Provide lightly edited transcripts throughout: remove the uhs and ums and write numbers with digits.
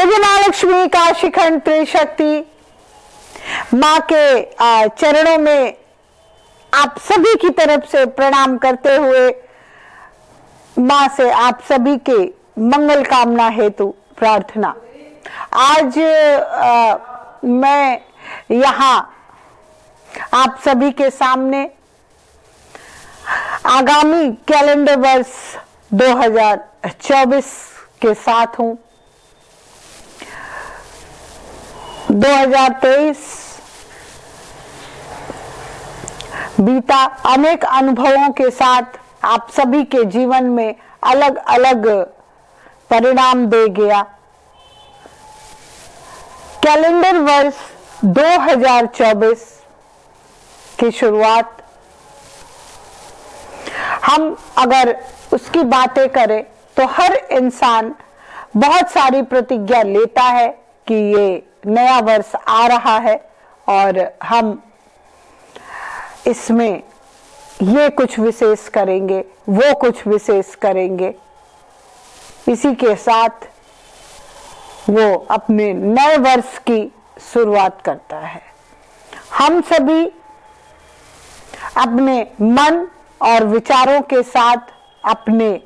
देवी माँ लक्ष्मी का शिखंड त्रिशक्ति माँ के चरणों में आप सभी की तरफ से प्रणाम करते हुए माँ से आप सभी के मंगल कामना हेतु प्रार्थना। आज मैं यहाँ आप सभी के सामने आगामी कैलेंडर वर्ष 2024 के साथ हूँ। 2023 बीता अनेक अनुभवों के साथ आप सभी के जीवन में अलग अलग परिणाम दे गया। कैलेंडर वर्ष 2024 की शुरुआत हम अगर उसकी बातें करें तो हर इंसान बहुत सारी प्रतिज्ञा लेता है कि ये नया वर्ष आ रहा है और हम इसमें ये कुछ विशेष करेंगे, वो कुछ विशेष करेंगे। इसी के साथ वो अपने नए वर्ष की शुरुआत करता है। हम सभी अपने मन और विचारों के साथ अपने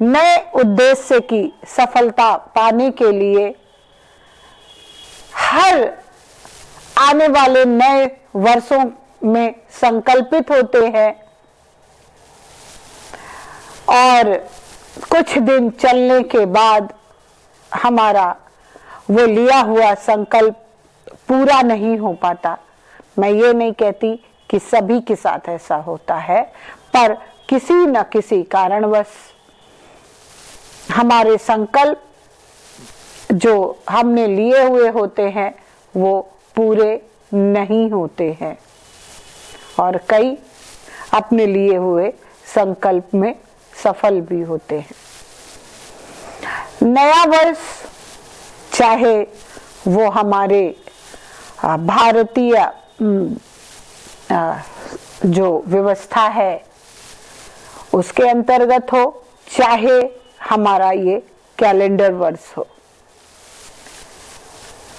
नए उद्देश्य की सफलता पाने के लिए हर आने वाले नए वर्षों में संकल्पित होते हैं और कुछ दिन चलने के बाद हमारा वो लिया हुआ संकल्प पूरा नहीं हो पाता। मैं ये नहीं कहती कि सभी के साथ ऐसा होता है, पर किसी न किसी कारणवश हमारे संकल्प जो हमने लिए हुए होते हैं वो पूरे नहीं होते हैं और कई अपने लिए हुए संकल्प में सफल भी होते हैं। नया वर्ष चाहे वो हमारे भारतीय जो व्यवस्था है उसके अंतर्गत हो, चाहे हमारा ये कैलेंडर वर्ष हो।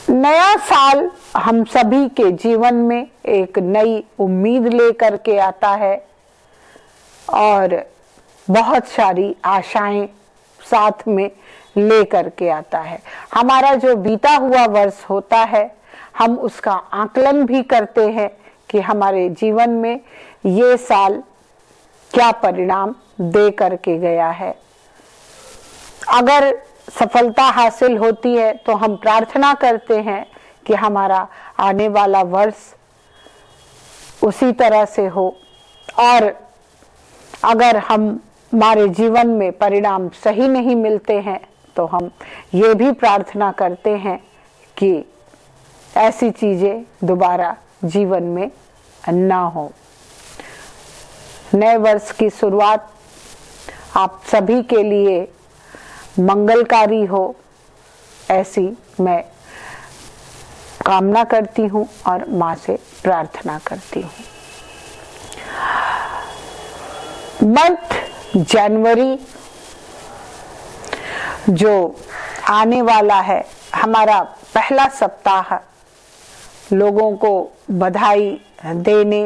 नया साल हम सभी के जीवन में एक नई उम्मीद लेकर के आता है और बहुत सारी आशाएं साथ में लेकर के आता है। हमारा जो बीता हुआ वर्ष होता है हम उसका आकलन भी करते हैं कि हमारे जीवन में ये साल क्या परिणाम दे करके गया है। अगर सफलता हासिल होती है तो हम प्रार्थना करते हैं कि हमारा आने वाला वर्ष उसी तरह से हो, और अगर हमारे जीवन में परिणाम सही नहीं मिलते हैं तो हम ये भी प्रार्थना करते हैं कि ऐसी चीजें दोबारा जीवन में ना हो। नए वर्ष की शुरुआत आप सभी के लिए मंगलकारी हो, ऐसी मैं कामना करती हूँ और माँ से प्रार्थना करती हूँ। मंथ जनवरी जो आने वाला है, हमारा पहला सप्ताह लोगों को बधाई देने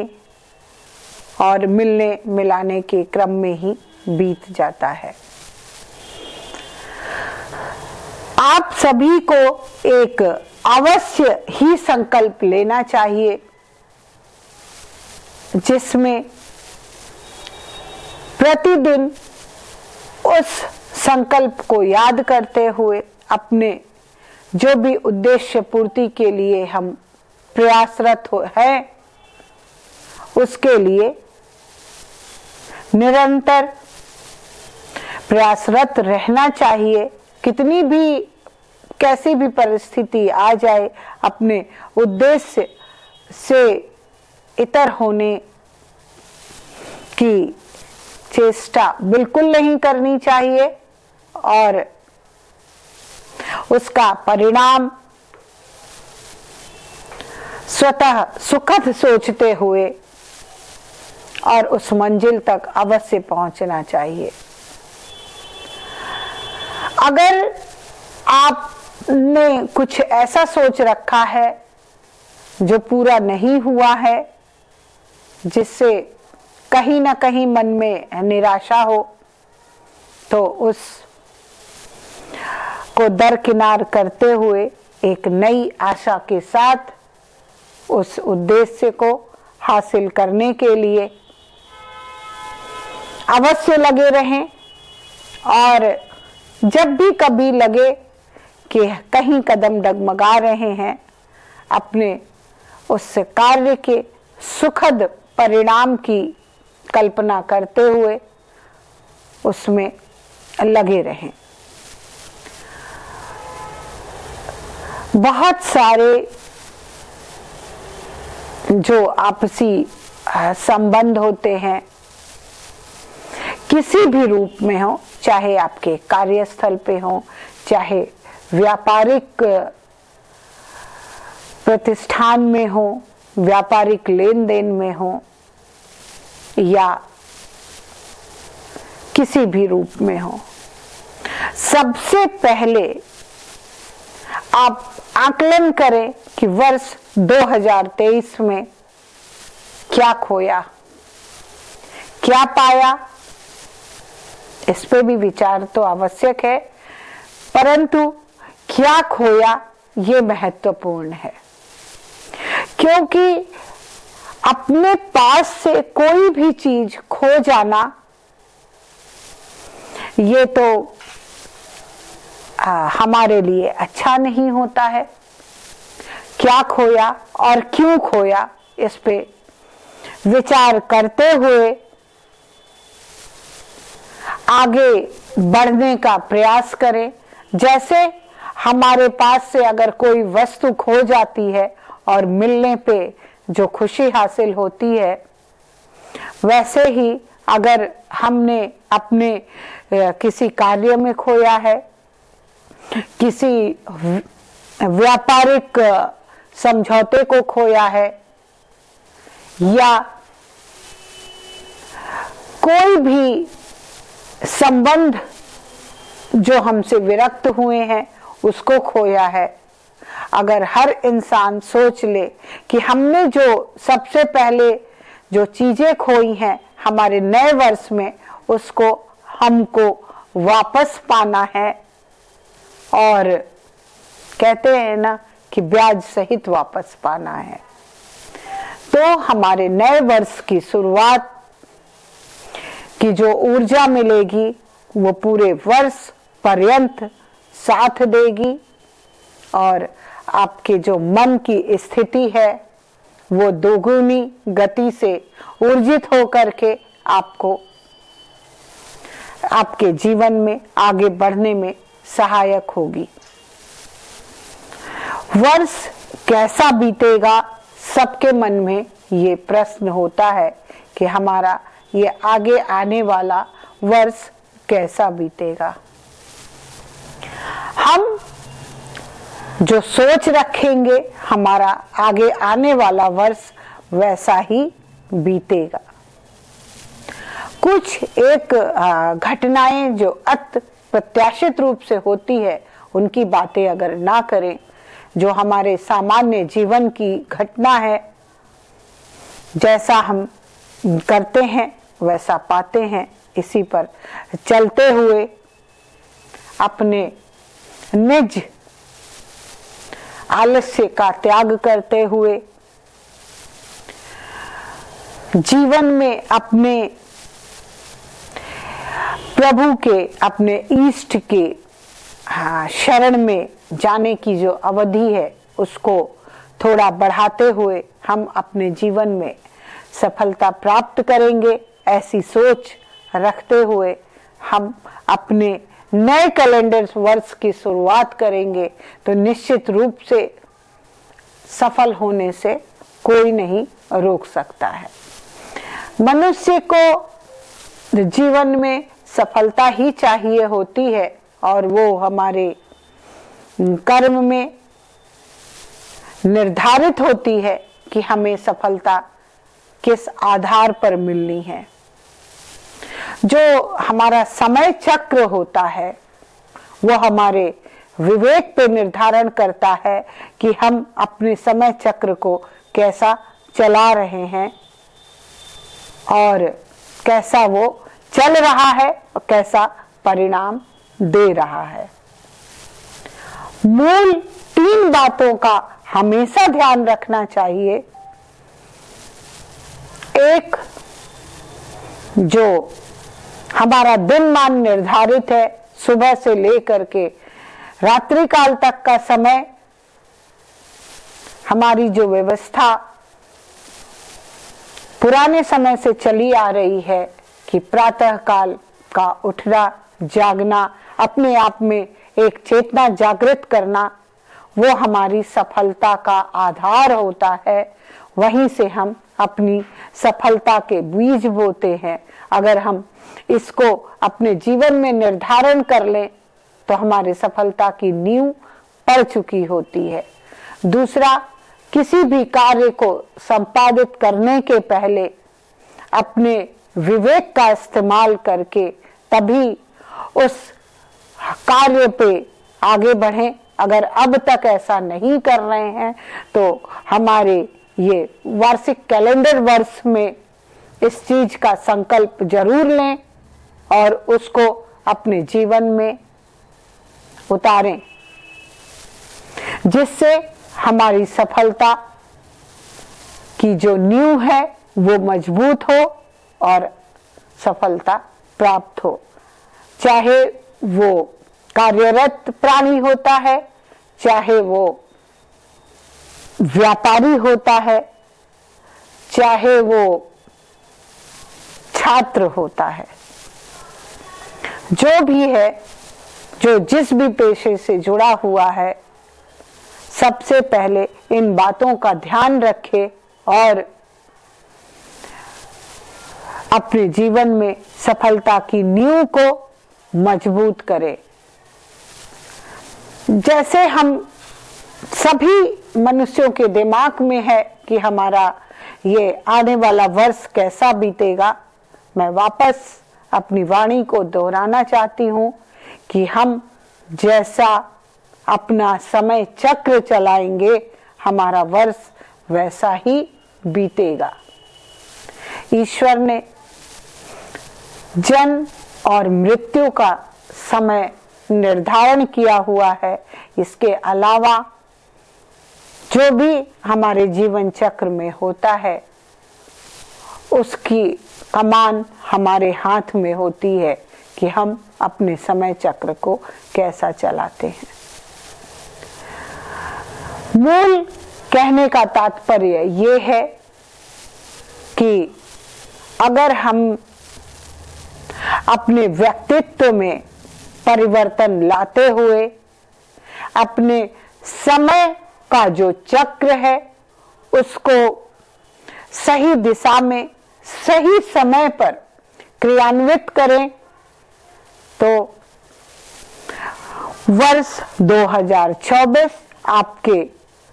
और मिलने मिलाने के क्रम में ही बीत जाता है। आप सभी को एक अवश्य ही संकल्प लेना चाहिए जिसमें प्रतिदिन उस संकल्प को याद करते हुए अपने जो भी उद्देश्य पूर्ति के लिए हम प्रयासरत हैं उसके लिए निरंतर प्रयासरत रहना चाहिए। कितनी भी कैसी भी परिस्थिति आ जाए अपने उद्देश्य से इतर होने की चेष्टा बिल्कुल नहीं करनी चाहिए और उसका परिणाम स्वतः सुखद सोचते हुए और उस मंजिल तक अवश्य पहुंचना चाहिए। अगर आप ने कुछ ऐसा सोच रखा है जो पूरा नहीं हुआ है, जिससे कहीं ना कहीं मन में निराशा हो, तो उस को दरकिनार करते हुए एक नई आशा के साथ उस उद्देश्य को हासिल करने के लिए अवश्य लगे रहें। और जब भी कभी लगे कि कहीं कदम डगमगा रहे हैं, अपने उस कार्य के सुखद परिणाम की कल्पना करते हुए उसमें लगे रहें। बहुत सारे जो आपसी संबंध होते हैं, किसी भी रूप में हो, चाहे आपके कार्यस्थल पे हो, चाहे व्यापारिक प्रतिष्ठान में हो, व्यापारिक लेन देन में हो, या किसी भी रूप में हो, सबसे पहले आप आकलन करें कि वर्ष 2023 में क्या खोया, क्या पाया। इस पे भी विचार तो आवश्यक है, परंतु क्या खोया ये महत्वपूर्ण है, क्योंकि अपने पास से कोई भी चीज खो जाना ये तो हमारे लिए अच्छा नहीं होता है। क्या खोया और क्यों खोया, इस पे विचार करते हुए आगे बढ़ने का प्रयास करें। जैसे हमारे पास से अगर कोई वस्तु खो जाती है और मिलने पे जो खुशी हासिल होती है, वैसे ही अगर हमने अपने किसी कार्य में खोया है, किसी व्यापारिक समझौते को खोया है, या कोई भी संबंध जो हमसे विरक्त हुए हैं उसको खोया है, अगर हर इंसान सोच ले कि हमने जो सबसे पहले जो चीजें खोई हैं हमारे नए वर्ष में, उसको हमको वापस पाना है, और कहते हैं ना कि ब्याज सहित वापस पाना है, तो हमारे नए वर्ष की शुरुआत की जो ऊर्जा मिलेगी वो पूरे वर्ष पर्यंत साथ देगी, और आपके जो मन की स्थिति है वो दोगुनी गति से ऊर्जित होकर के आपको आपके जीवन में आगे बढ़ने में सहायक होगी। वर्ष कैसा बीतेगा, सबके मन में ये प्रश्न होता है कि हमारा ये आगे आने वाला वर्ष कैसा बीतेगा। हम जो सोच रखेंगे हमारा आगे आने वाला वर्ष वैसा ही बीतेगा। कुछ एक घटनाएं जो अप्रत्याशित रूप से होती है उनकी बातें अगर ना करें, जो हमारे सामान्य जीवन की घटना है, जैसा हम करते हैं वैसा पाते हैं, इसी पर चलते हुए अपने निज आलस्य का त्याग करते हुए जीवन में अपने प्रभु के, अपने इष्ट के शरण में जाने की जो अवधि है उसको थोड़ा बढ़ाते हुए हम अपने जीवन में सफलता प्राप्त करेंगे, ऐसी सोच रखते हुए हम अपने नए कैलेंडर वर्ष की शुरुआत करेंगे, तो निश्चित रूप से सफल होने से कोई नहीं रोक सकता है। मनुष्य को जीवन में सफलता ही चाहिए होती है, और वो हमारे कर्म में निर्धारित होती है कि हमें सफलता किस आधार पर मिलनी है। जो हमारा समय चक्र होता है वो हमारे विवेक पे निर्धारण करता है कि हम अपने समय चक्र को कैसा चला रहे हैं और कैसा वो चल रहा है और कैसा परिणाम दे रहा है। मूल 3 बातों का हमेशा ध्यान रखना चाहिए। एक, जो हमारा दिनमान निर्धारित है, सुबह से लेकर के रात्रि काल तक का समय, हमारी जो व्यवस्था पुराने समय से चली आ रही है कि प्रातः काल का उठना, जागना, अपने आप में एक चेतना जागृत करना, वो हमारी सफलता का आधार होता है। वहीं से हम अपनी सफलता के बीज बोते हैं। अगर हम इसको अपने जीवन में निर्धारण कर लें तो हमारी सफलता की नींव पड़ चुकी होती है। दूसरा, किसी भी कार्य को संपादित करने के पहले अपने विवेक का इस्तेमाल करके तभी उस कार्य पे आगे बढ़ें। अगर अब तक ऐसा नहीं कर रहे हैं तो हमारे ये वार्षिक कैलेंडर वर्ष में इस चीज का संकल्प जरूर लें और उसको अपने जीवन में उतारें, जिससे हमारी सफलता की जो नींव है वो मजबूत हो और सफलता प्राप्त हो। चाहे वो कार्यरत प्राणी होता है, चाहे वो व्यापारी होता है, चाहे वो छात्र होता है, जो भी है, जो जिस भी पेशे से जुड़ा हुआ है, सबसे पहले इन बातों का ध्यान रखे और अपने जीवन में सफलता की नींव को मजबूत करे। जैसे हम सभी मनुष्यों के दिमाग में है कि हमारा ये आने वाला वर्ष कैसा बीतेगा, मैं वापस अपनी वाणी को दोहराना चाहती हूँ कि हम जैसा अपना समय चक्र चलाएंगे हमारा वर्ष वैसा ही बीतेगा। ईश्वर ने जन्म और मृत्यु का समय निर्धारण किया हुआ है। इसके अलावा जो भी हमारे जीवन चक्र में होता है उसकी कमान हमारे हाथ में होती है कि हम अपने समय चक्र को कैसा चलाते हैं। मूल कहने का तात्पर्य ये है कि अगर हम अपने व्यक्तित्व में परिवर्तन लाते हुए अपने समय का जो चक्र है उसको सही दिशा में सही समय पर क्रियान्वित करें तो वर्ष 2024 आपके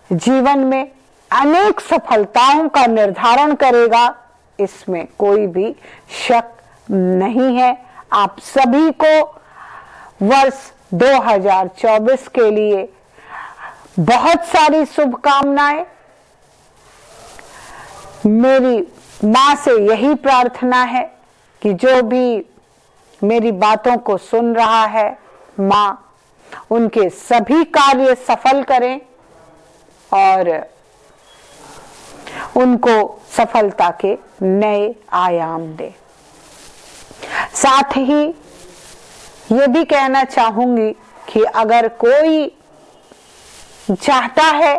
जीवन में अनेक सफलताओं का निर्धारण करेगा। इसमें कोई भी शक नहीं है। आप सभी को वर्ष 2024 के लिए बहुत सारी शुभकामनाएं। मेरी माँ से यही प्रार्थना है कि जो भी मेरी बातों को सुन रहा है, माँ उनके सभी कार्य सफल करें और उनको सफलता के नए आयाम दे। साथ ही ये भी कहना चाहूंगी कि अगर कोई चाहता है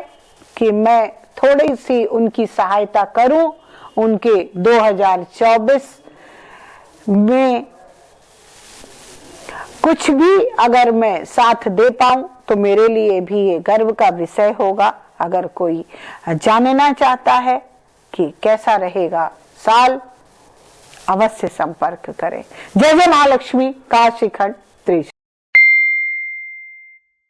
कि मैं थोड़ी सी उनकी सहायता करूं, उनके 2024 में कुछ भी अगर मैं साथ दे पाऊं तो मेरे लिए भी ये गर्व का विषय होगा। अगर कोई जानना चाहता है कि कैसा रहेगा साल, अवश्य संपर्क करें। जय जय महालक्ष्मी, काशीखंड त्रिशूल।